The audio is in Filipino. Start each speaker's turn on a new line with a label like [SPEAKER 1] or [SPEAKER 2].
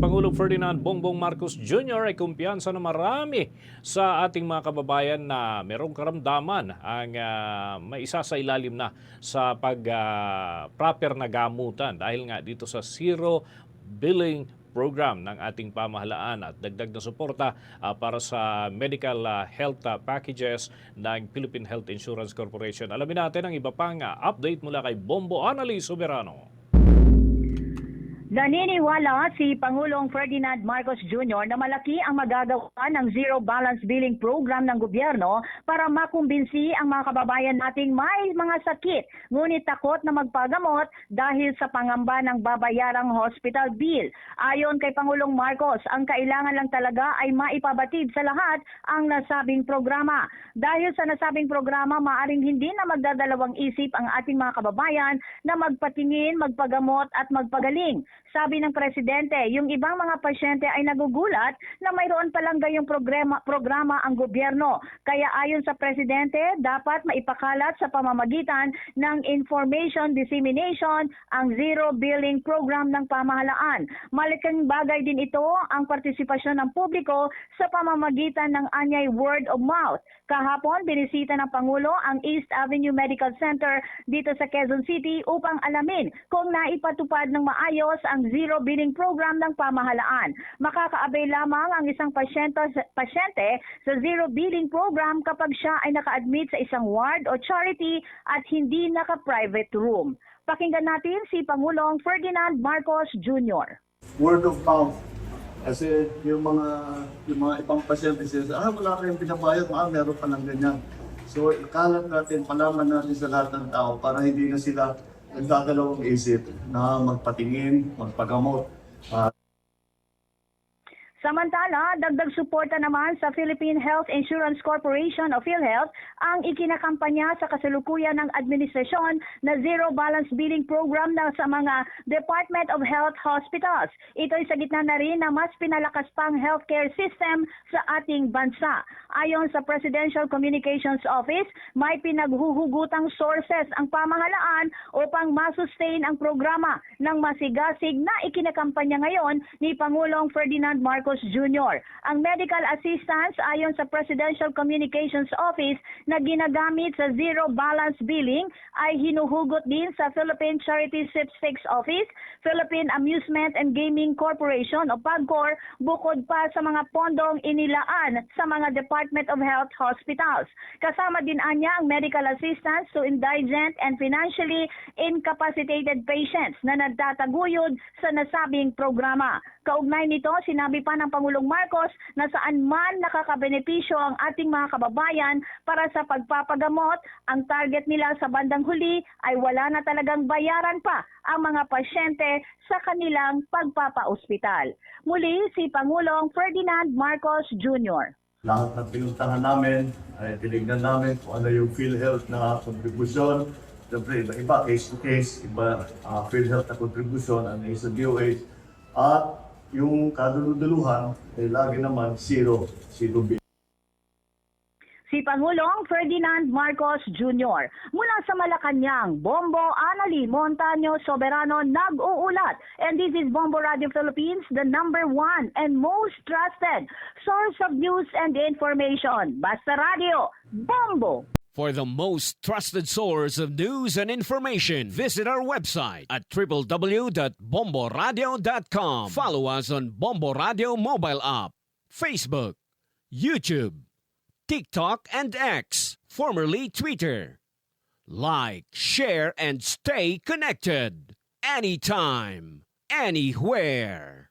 [SPEAKER 1] Pangulong Ferdinand Bongbong Marcos Jr. ay kumpiyansa na marami sa ating mga kababayan na merong karamdaman ang may isa sa ilalim na sa proper na gamutan dahil nga dito sa zero billing program ng ating pamahalaan at dagdag na suporta para sa medical health packages ng Philippine Health Insurance Corporation. Alamin natin ang iba pang update mula kay Bombo Annalise Soberano.
[SPEAKER 2] Naniniwala si Pangulong Ferdinand Marcos Jr. na malaki ang magagawa ng zero balance billing program ng gobyerno para makumbinsi ang mga kababayan nating may mga sakit ngunit takot na magpagamot dahil sa pangamba ng babayarang hospital bill. Ayon kay Pangulong Marcos, ang kailangan lang talaga ay maipabatid sa lahat ang nasabing programa. Dahil sa nasabing programa, maaring hindi na magdadalawang isip ang ating mga kababayan na magpatingin, magpagamot at magpagaling. Sabi ng Presidente, yung ibang mga pasyente ay nagugulat na mayroon palang gayong programa ang gobyerno. Kaya ayon sa Presidente, dapat maipakalat sa pamamagitan ng information dissemination ang zero billing program ng pamahalaan. Malaking bagay din ito ang partisipasyon ng publiko sa pamamagitan ng anyay word of mouth. Kahapon, binisita ng Pangulo ang East Avenue Medical Center dito sa Quezon City upang alamin kung naipatupad ng maayos ang zero billing program ng pamahalaan. Makakaabay lamang ang isang pasyente sa zero billing program kapag siya ay naka-admit sa isang ward o charity at hindi naka-private room. Pakinggan natin si Pangulong Ferdinand Marcos Jr.
[SPEAKER 3] Word of mouth. Kasi yung mga ibang pasyente sila, wala kayong pinabayad, meron pa ng ganyan. So, ikalat natin, palaman natin sa lahat ng tao para hindi na sila nagdadalawang isip na magpatingin, magpagamot.
[SPEAKER 2] Samantala, dagdag suporta naman sa Philippine Health Insurance Corporation o PhilHealth ang ikinakampanya sa kasalukuyan ng administrasyon na zero balance billing program na sa mga Department of Health Hospitals. Ito'y sa gitna na rin na mas pinalakas pang healthcare system sa ating bansa. Ayon sa Presidential Communications Office, may pinaghuhugutang sources ang pamahalaan upang masustain ang programa ng masigasig na ikinakampanya ngayon ni Pangulong Ferdinand Marcos Jr. Ang medical assistance ayon sa Presidential Communications Office na ginagamit sa zero balance billing ay hinuhugot din sa Philippine Charity Sweepstakes Office, Philippine Amusement and Gaming Corporation o PAGCOR, bukod pa sa mga pondong inilaan sa mga Department of Health Hospitals. Kasama din anya ang medical assistance to indigent and financially incapacitated patients na nagtataguyod sa nasabing programa. Kaugnay nito, sinabi pa ng Pangulong Marcos na saan man nakakabenepisyo ang ating mga kababayan para sa pagpapagamot, ang target nila sa bandang huli ay wala na talagang bayaran pa ang mga pasyente sa kanilang pagpapaospital. Muli si Pangulong Ferdinand Marcos Jr.
[SPEAKER 3] Lahat na pinuntahan namin, ay tinignan namin kung ano yung PhilHealth na kontribusyon. Siyempre, iba case to case, iba PhilHealth na kontribusyon, ano yung sa DOH. At yung kaduluduluhan ay lagi naman zero bill.
[SPEAKER 2] Si Pangulong Ferdinand Marcos Jr. Mula sa Malacanang, Bombo Annalise Montaño Soberano nag-uulat. And this is Bombo Radio Philippines, the #1 and most trusted source of news and information. Basta Radio, Bombo!
[SPEAKER 4] For the most trusted source of news and information, visit our website at www.bomboradio.com. Follow us on Bombo Radio mobile app, Facebook, YouTube, TikTok, and X, formerly Twitter. Like, share, and stay connected. Anytime, anywhere.